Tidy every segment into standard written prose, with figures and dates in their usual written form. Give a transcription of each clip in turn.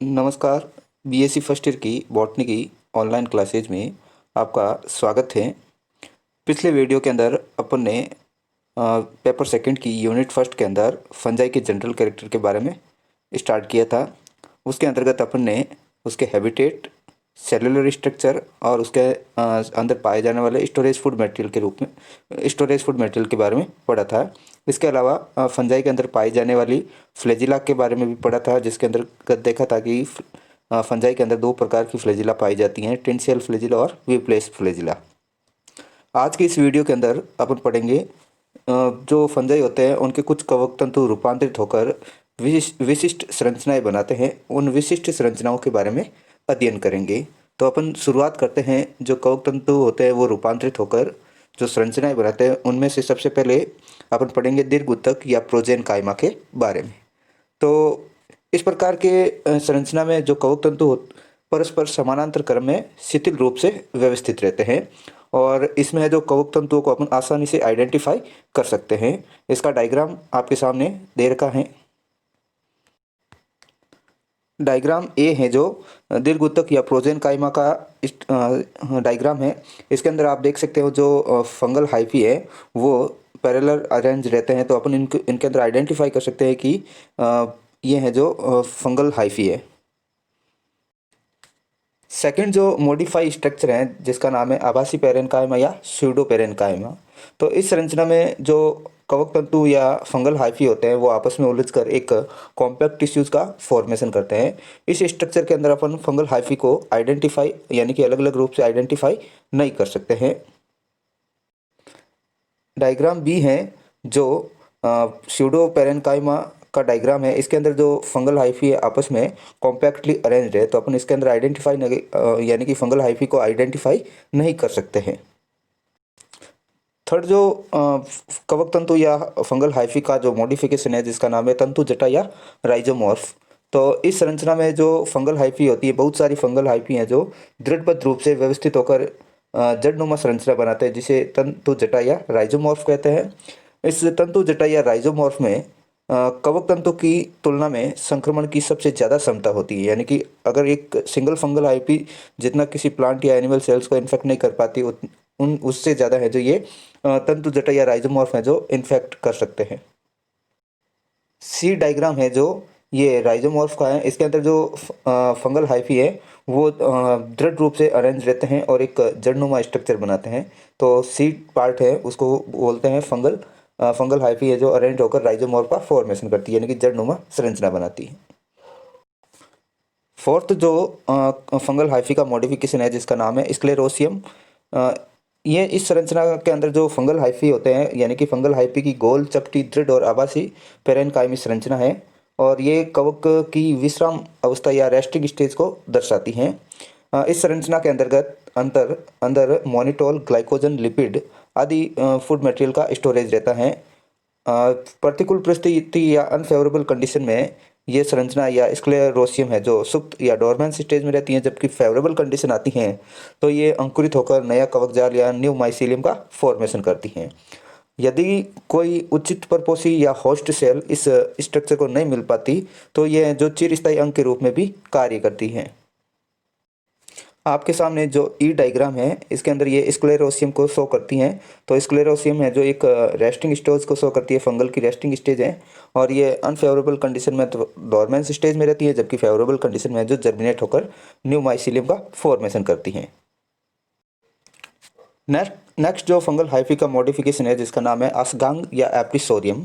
नमस्कार। BSc first year की botany की ऑनलाइन क्लासेज में आपका स्वागत है। पिछले वीडियो के अंदर अपन ने पेपर सेकंड की यूनिट फर्स्ट के अंदर फंजाई के जनरल कैरेक्टर के बारे में स्टार्ट किया था। उसके अंतर्गत अपन ने उसके हैबिटेट, सेलुलर स्ट्रक्चर और उसके अंदर पाए जाने वाले स्टोरेज फूड मटेरियल के रूप में स्टोरेज फूड मटेरियल के बारे में पढ़ा था। इसके अलावा फंजाई के अंदर पाई जाने वाली फ्लैजिला के बारे में भी पढ़ा था, जिसके अंदर देखा था कि फंजाई के अंदर दो प्रकार की फ्लैजिला पाई जाती हैं, टेंसियल फ्लैजिला और विप्लेस फ्लैजिला। आज की इस वीडियो के अंदर अपन पढ़ेंगे जो फंजाई होते हैं उनके कुछ कवक तंतु रूपांतरित होकर विशिष्ट संरचनाएं बनाते हैं। उन विशिष्ट संरचनाओं के बारे में अध्ययन करेंगे। तो अपन शुरुआत करते हैं। जो कवक तंतु होते हैं वो रूपांतरित होकर जो संरचनाएं बनाते हैं, उनमें से सबसे पहले अपन पढ़ेंगे दीर्घ ऊतक या प्रोजेन कायमा के बारे में। तो इस प्रकार के संरचना में जो कवक तंतु परस्पर समानांतर क्रम में शिथिल रूप से व्यवस्थित रहते हैं, और इसमें जो कवक तंतुओं को अपन आसानी से आइडेंटिफाई कर सकते हैं। इसका डायग्राम आपके सामने दे रखा है। डायग्राम ए है जो दीर्घ ऊतक या प्रोजेन कायमा का डायग्राम है। इसके अंदर आप देख सकते हो जो फंगल हाइफी है वो पैरेलल अरेंज रहते हैं। तो अपन इनके अंदर आइडेंटिफाई कर सकते हैं कि ये है जो फंगल हाइफी है। सेकंड जो मॉडिफाई स्ट्रक्चर है जिसका नाम है आभासी पेरेन्काइमा या स्यूडो पेरेन्काइमा। तो इस संरचना में जो कवक तंतु या फंगल हाइफी होते हैं वो आपस में उलझकर एक कॉम्पैक्ट टिश्यूज का फॉर्मेशन करते हैं। इस स्ट्रक्चर के अंदर अपन फंगल हाइफी को आइडेंटिफाई यानी कि अलग अलग रूप से आइडेंटिफाई नहीं कर सकते हैं। डायग्राम बी है जो स्यूडो पेरेन्काइमा का डायग्राम है। इसके अंदर जो फंगल हाइफी है आपस में कॉम्पैक्टली अरेंज्ड है। तो अपन इसके अंदर आइडेंटिफाई नहीं यानी कि फंगल हाइफी को आइडेंटिफाई नहीं कर सकते हैं। थर्ड जो कवक तंतु या फंगल हाइफी का जो मॉडिफिकेशन है जिसका नाम है तंतु जटा या राइजोमॉर्फ। तो इस संरचना में जो फंगल हाइफी होती है, बहुत सारी फंगल हाइफी हैं जो दृढ़बद्ध रूप से व्यवस्थित होकर जड़नुमा संरचना बनाते हैं, जिसे तंतु जटा या राइजोमॉर्फ कहते हैं। इस तंतु जटा या राइजोमॉर्फ में कवक तंतु की तुलना में संक्रमण की सबसे ज़्यादा क्षमता होती है। यानी कि अगर एक सिंगल फंगल हाइफी जितना किसी प्लांट या एनिमल सेल्स को इन्फेक्ट नहीं कर पाती, उन उससे ज़्यादा है जो ये तंतु जटा या राइजोमॉर्फ है जो इन्फेक्ट कर सकते हैं। सी डायग्राम है जो ये राइजोमॉर्फ का है। इसके अंदर जो फंगल हाइफी है वो दृढ़ रूप से अरेंज रहते हैं और एक जड़नुमा स्ट्रक्चर बनाते हैं। तो सी पार्ट है उसको बोलते हैं फंगल हाइफी है जो अरेंज होकर राइजोमॉर्फ का फॉर्मेशन करती है, यानी कि जड़नुमा संरचना बनाती है। फोर्थ जो फंगल हाइफी का मॉडिफिकेशन है जिसका नाम है स्क्लेरोसियम। ये इस संरचना के अंदर जो फंगल हाइफी होते हैं यानी कि फंगल हाइफी की गोल चपटी दृढ़ और आभासी पेरेन्काइमी संरचना है, और ये कवक की विश्राम अवस्था या रेस्टिंग स्टेज को दर्शाती हैं। इस संरचना के अंतर्गत अंदर मोनिटोल, ग्लाइकोजन, लिपिड आदि फूड मटेरियल का स्टोरेज रहता है। प्रतिकूल परिस्थिति या अनफेवरेबल कंडीशन में ये संरचना या स्क्लेरोसियम है जो सुप्त या डोरमेंट स्टेज में रहती हैं, जबकि फेवरेबल कंडीशन आती हैं तो ये अंकुरित होकर नया कवक जाल या न्यू माइसीलियम का फॉर्मेशन करती हैं। यदि कोई उचित परपोषी या होस्ट सेल इस स्ट्रक्चर को नहीं मिल पाती तो ये जो चिरस्थायी अंग के रूप में भी कार्य करती हैं। आपके सामने जो ई डायग्राम है इसके अंदर ये स्क्लेरोसियम को शो करती हैं। तो स्क्लेरोसियम है जो एक रेस्टिंग स्टेज को शो करती है, फंगल की रेस्टिंग स्टेज है, और ये अनफेवरेबल कंडीशन में तो डोरमेंस स्टेज में रहती है, जबकि फेवरेबल कंडीशन में जो जर्मिनेट होकर न्यू माइसीलियम का फॉर्मेशन करती हैं। नेक्स्ट जो फंगल हाइफी का मॉडिफिकेशन है जिसका नाम है असगांग या एप्रिसोरियम।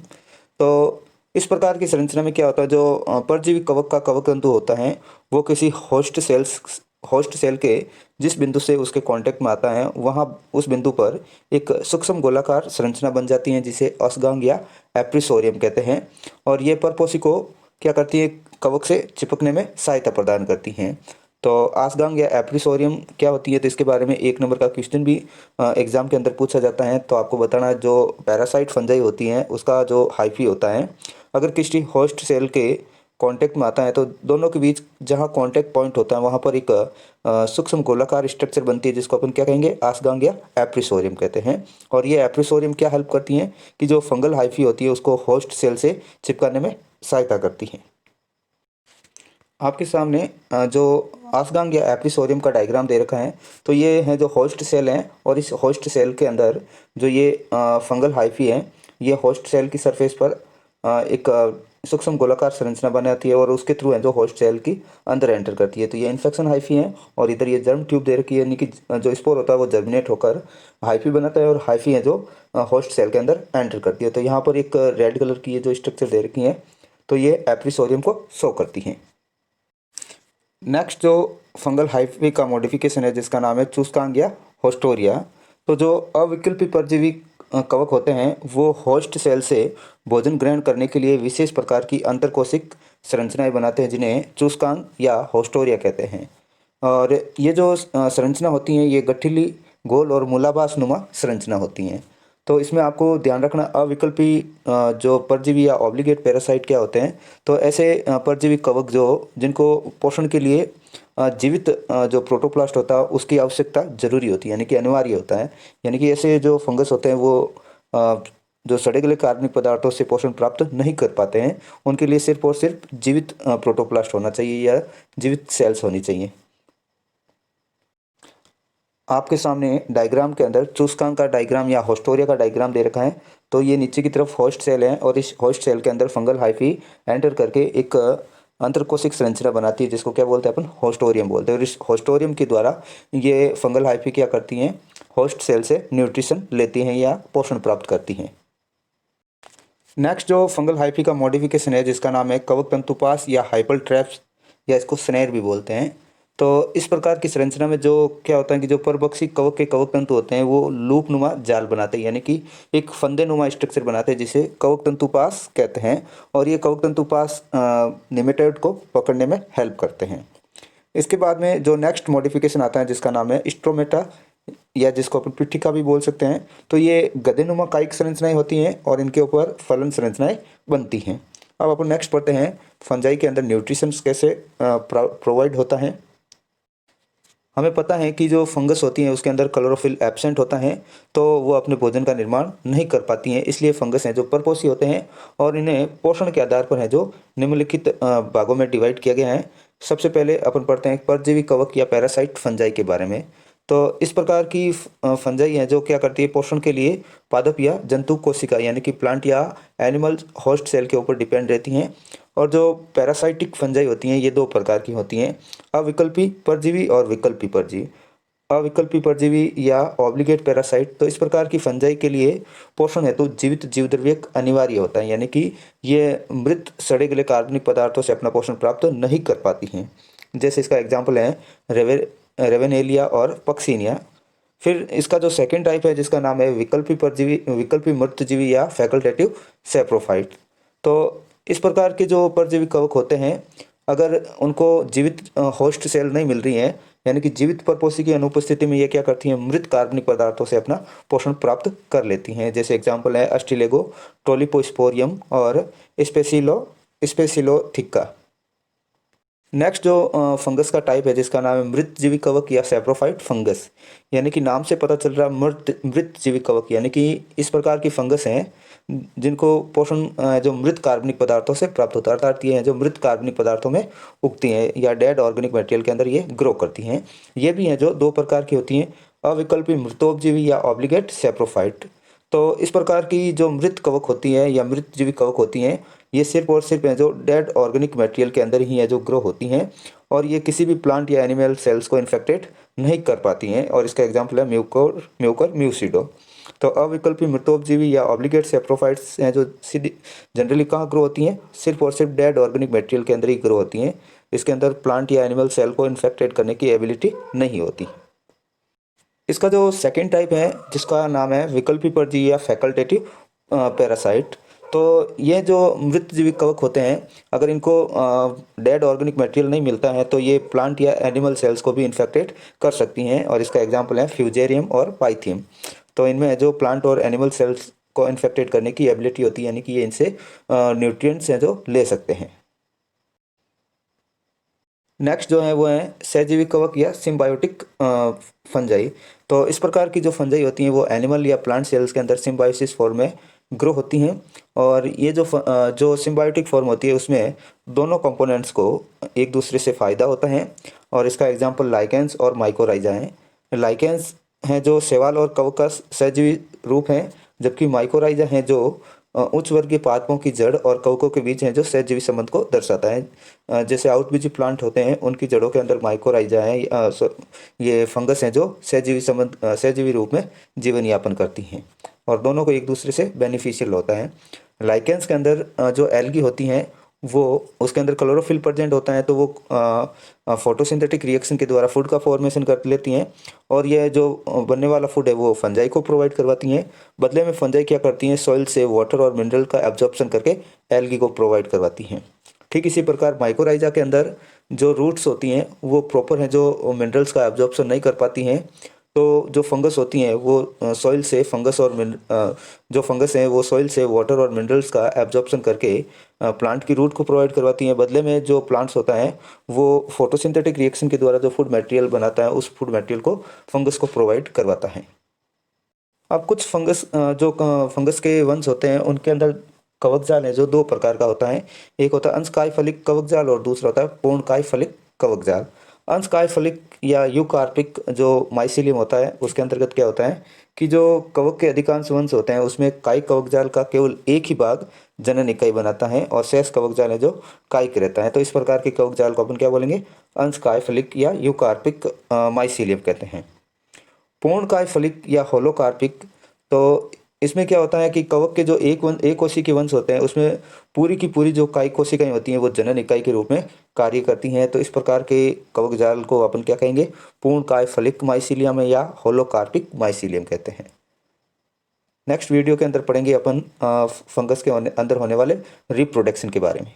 तो इस प्रकार की संरचना में क्या होता है, जो परजीवी कवक का कवक तंतु होता है वो किसी होस्ट सेल के जिस बिंदु से उसके कांटेक्ट में आता है वहाँ उस बिंदु पर एक सूक्ष्म गोलाकार संरचना बन जाती है जिसे असगांग या एप्रिसोरियम कहते हैं। और ये परपोषी को क्या करती है, कवक से चिपकने में सहायता प्रदान करती हैं। तो आसगांग या एप्रिसोरियम क्या होती है, तो इसके बारे में 1 नंबर का क्वेश्चन भी एग्जाम के अंदर पूछा जाता है। तो आपको बताना जो पैरासाइट फंजाई होती हैं उसका जो हाइफी होता है अगर किसी होस्ट सेल के कांटेक्ट में आता है तो दोनों के बीच जहां कांटेक्ट पॉइंट होता है वहां पर एक सूक्ष्म गोलाकार स्ट्रक्चर बनती है जिसको अपन क्या कहेंगे, आसगांग या एप्रिसोरियम कहते हैं। और ये एप्रिसोरियम क्या हेल्प करती हैं कि जो फंगल हाइफी होती है उसको होस्ट सेल से चिपकाने में सहायता करती हैं। आपके सामने जो आसगांग या एपिसोरियम का डायग्राम दे रखा है। तो ये है जो होस्ट सेल हैं और इस होस्ट सेल के अंदर जो ये फंगल हाइफी है, ये होस्ट सेल की सरफेस पर एक सूक्ष्म गोलाकार संरचना बनाती है और उसके थ्रू है जो होस्ट सेल की अंदर एंटर करती है। तो ये इन्फेक्शन हाइफी है और इधर ये जर्म ट्यूब दे रखी है, यानी कि जो स्पोर होता है वो जर्मिनेट होकर हाइफी बनाता है और हाइफी है जो होस्ट सेल के अंदर एंटर करती है। तो यहाँ पर एक रेड कलर की ये जो स्ट्रक्चर दे रखी है, तो ये एपिसोरियम को शो करती हैं। नेक्स्ट जो फंगल हाइफी का मॉडिफिकेशन है जिसका नाम है चूसकांग या होस्टोरिया। तो जो अविकल्पी परजीवी कवक होते हैं वो होस्ट सेल से भोजन ग्रहण करने के लिए विशेष प्रकार की अंतरकोशिक संरचनाएं बनाते हैं जिन्हें चूसकांग या होस्टोरिया कहते हैं। और ये जो संरचना होती हैं ये गठीली, गोल और मूलाभास नुमा संरचना होती हैं। तो इसमें आपको ध्यान रखना अविकल्पी जो परजीवी या ऑब्लिगेट पैरासाइट क्या होते हैं। तो ऐसे परजीवी कवक जो जिनको पोषण के लिए जीवित जो प्रोटोप्लास्ट होता है उसकी आवश्यकता जरूरी होती है, यानी कि अनिवार्य होता है। यानी कि ऐसे जो फंगस होते हैं वो जो सड़े गले कार्बनिक पदार्थों से पोषण प्राप्त नहीं कर पाते हैं, उनके लिए सिर्फ और सिर्फ जीवित प्रोटोप्लास्ट होना चाहिए या जीवित सेल्स होनी चाहिए। आपके सामने डायग्राम के अंदर चूसकांग का डायग्राम या होस्टोरिया का डायग्राम दे रखा है। तो ये नीचे की तरफ होस्ट सेल है और इस होस्ट सेल के अंदर फंगल हाइफी एंटर करके एक अंतरकोशिक संरचना बनाती है जिसको क्या बोलते हैं अपन, होस्टोरियम बोलते हैं। और इस होस्टोरियम के द्वारा ये फंगल हाइफी क्या करती हैं, होस्ट सेल से न्यूट्रिशन लेती हैं या पोषण प्राप्त करती हैं। नेक्स्ट जो फंगल हाइफी का मॉडिफिकेशन है जिसका नाम है कवक तंतुपास या हाइपल ट्रैप्स या इसको स्नेर भी बोलते हैं। तो इस प्रकार की संरचना में जो क्या होता है कि जो परभक्षी कवक के कवक तंतु होते हैं वो लूप नुमा जाल बनाते हैं, यानी कि एक फंदे नुमा स्ट्रक्चर बनाते हैं जिसे कवक तंतुपास कहते हैं। और ये कवक तंतुपास निमेटोड को पकड़ने में हेल्प करते हैं। इसके बाद में जो नेक्स्ट मॉडिफिकेशन आता है जिसका नाम है स्ट्रोमेटा या जिसको अपन पिट्ठिका भी बोल सकते हैं। तो ये गधेनुमा कायिक संरचनाएं होती हैं और इनके ऊपर फलन संरचनाएं बनती हैं। अब अपन नेक्स्ट पढ़ते हैं फंजाई के अंदर न्यूट्रिशन कैसे प्रोवाइड होता है। हमें पता है कि जो फंगस होती हैं उसके अंदर क्लोरोफिल एब्सेंट होता है, तो वो अपने भोजन का निर्माण नहीं कर पाती हैं। इसलिए फंगस हैं जो परपोषी होते हैं और इन्हें पोषण के आधार पर है जो निम्नलिखित भागों में डिवाइड किया गया है। सबसे पहले अपन पढ़ते हैं परजीवी कवक या पैरासाइट फंजाई के बारे में। तो इस प्रकार की फंजाई है जो क्या करती है, पोषण के लिए पादप या जंतु कोशिका यानी कि प्लांट या एनिमल होस्ट सेल के ऊपर डिपेंड रहती हैं। और जो पैरासाइटिक फंजाई होती हैं ये दो प्रकार की होती हैं, अविकल्पी परजीवी और विकल्पी परजीवी। अविकल्पी परजीवी या ऑब्लिगेट पैरासाइट, तो इस प्रकार की फंजाई के लिए पोषण हेतु जीवित जीवद्रव्य अनिवार्य होता है, यानी कि ये मृत सड़े गले कार्बनिक पदार्थों से अपना पोषण प्राप्त नहीं कर पाती हैं। जैसे इसका एग्जाम्पल है रेवेनेलिया और पक्सीनिया। फिर इसका जो सेकेंड टाइप है जिसका नाम है विकल्पी परजीवी, विकल्पी मृतजीवी या फैकल्टेटिव सैप्रोफाइट। तो इस प्रकार के जो परजीवी कवक होते हैं अगर उनको जीवित होस्ट सेल नहीं मिल रही हैं, यानी कि जीवित परपोषी की अनुपस्थिति में ये क्या करती हैं, मृत कार्बनिक पदार्थों से अपना पोषण प्राप्त कर लेती हैं। जैसे एग्जाम्पल है अस्टिलेगो, टोलिपोस्पोरियम और स्पेसिलोथिक्का। नेक्स्ट जो फंगस का टाइप है जिसका नाम है मृतजीवी कवक या सैप्रोफाइट फंगस, यानी कि नाम से पता चल रहा है मृतजीवी कवक, यानी कि इस प्रकार की फंगस हैं जिनको पोषण जो मृत कार्बनिक पदार्थों से प्राप्त होता है, अर्थात ये हैं जो मृत कार्बनिक पदार्थों में उगती हैं या डेड ऑर्गेनिक मटेरियल के अंदर ये ग्रो करती हैं। ये भी हैं जो दो प्रकार की होती हैं, अविकल्पी मृतोपजीवी या ऑब्लिगेट सैप्रोफाइट। तो इस प्रकार की जो मृत कवक होती है या मृतजीवी कवक होती हैं ये सिर्फ और सिर्फ है जो डेड ऑर्गेनिक मटेरियल के अंदर ही है जो ग्रो होती हैं और ये किसी भी प्लांट या एनिमल सेल्स को इन्फेक्टेड नहीं कर पाती हैं। और इसका एग्जाम्पल है म्यूकर म्यूसिडो। तो अविकल्पी मृतोपजीवी या ऑब्लिगेट सैप्रोफाइट्स हैं जो सीधी जनरली कहाँ ग्रो होती हैं, सिर्फ और सिर्फ डेड ऑर्गेनिक मटेरियल के अंदर ही ग्रो होती हैं। इसके अंदर प्लांट या एनिमल सेल को इन्फेक्टेड करने की एबिलिटी नहीं होती। इसका जो सेकेंड टाइप है जिसका नाम है विकल्पी परजीवी या फैकल्टेटिव पैरासाइट। तो ये जो मृतजीवी कवक होते हैं अगर इनको डेड ऑर्गेनिक मटेरियल नहीं मिलता है तो ये प्लांट या एनिमल सेल्स को भी इन्फेक्टेड कर सकती हैं। और इसका एग्जांपल है फ्यूजेरियम और पाइथियम। तो इनमें जो प्लांट और एनिमल सेल्स को इन्फेक्टेड करने की एबिलिटी होती है, यानी कि ये इनसे न्यूट्रिएंट्स हैं जो ले सकते हैं। नेक्स्ट जो है वो है सहजीवी कवक या सिम्बायोटिक फंजाई। तो इस प्रकार की जो फंजाई होती हैं वो एनिमल या प्लांट सेल्स के अंदर सिम्बायोसिस फॉर्म में ग्रो होती हैं। और ये जो सिम्बायोटिक फॉर्म होती है उसमें दोनों कंपोनेंट्स को एक दूसरे से फ़ायदा होता है। और इसका एग्जांपल लाइकेंस और माइकोराइजा हैं। लाइकेंस हैं जो शैवाल और कवक का सहजीवी रूप हैं, जबकि माइकोराइजा हैं जो उच्च वर्गीय पादपों की जड़ और कवकों के बीच हैं, जो सहजीवी संबंध को दर्शाता है। जैसे आउटबीजी प्लांट होते हैं, उनकी जड़ों के अंदर माइकोराइजा है, ये फंगस हैं जो सहजीवी रूप में जीवन यापन करती हैं, और दोनों को एक दूसरे से बेनिफिशियल होता है। लाइकेंस के अंदर जो एल्गी होती हैं, वो उसके अंदर क्लोरोफिल प्रेजेंट होता है, तो वो फोटोसिंथेटिक रिएक्शन के द्वारा फूड का फॉर्मेशन कर लेती हैं। और यह जो बनने वाला फूड है वो फंजाई को प्रोवाइड करवाती हैं। बदले में फंजाई क्या करती हैं, सॉइल से वाटर और मिनरल का एब्जॉर्प्शन करके एल्गी को प्रोवाइड करवाती हैं। ठीक इसी प्रकार माइकोराइजा के अंदर जो रूट्स होती हैं वो प्रॉपर हैं, जो मिनरल्स का एब्जॉर्प्शन नहीं कर पाती हैं। तो जो फंगस होती हैं वो सॉइल से जो फंगस हैं वो सॉइल से वाटर और मिनरल्स का एब्जॉर्प्शन करके प्लांट की रूट को प्रोवाइड करवाती हैं। बदले में जो प्लांट्स होता है वो फोटोसिंथेटिक रिएक्शन के द्वारा जो फूड मटेरियल बनाता है, उस फूड मटेरियल को फंगस को प्रोवाइड करवाता है। अब कुछ फंगस के वंश होते हैं, उनके अंदर कवक जाल है जो दो प्रकार का होता है। एक होता है अंशकाय फलिक कवक जाल और दूसरा होता है पूर्णकाय फलिक कवक जाल। अंशकाय फलिक या यूकार्पिक जो माइसीलियम होता है, उसके अंतर्गत क्या होता है कि जो कवक के अधिकांश वंश होते हैं उसमें कायी कवक जाल का केवल एक ही भाग जनन इकाई बनाता है, और शेष कवक जाल है जो कायिक रहता है। तो इस प्रकार के कवक जाल को अपन क्या बोलेंगे, अंशकाय फलिक या यूकार्पिक माइसीलियम कहते हैं। पूर्णकाय फलिक या होलोकार्पिक, तो इसमें क्या होता है कि कवक के जो एक कोशिकीय के वंश होते हैं उसमें पूरी की पूरी जो कायिक कोशिकाएं होती हैं वो जनन इकाई के रूप में कार्य करती हैं। तो इस प्रकार के कवक जाल को अपन क्या कहेंगे, पूर्णकाय फलिक माइसीलियम या होलोकार्पिक माइसीलियम कहते हैं। नेक्स्ट वीडियो के अंदर पढ़ेंगे अपन फंगस के अंदर होने वाले रिप्रोडक्शन के बारे में।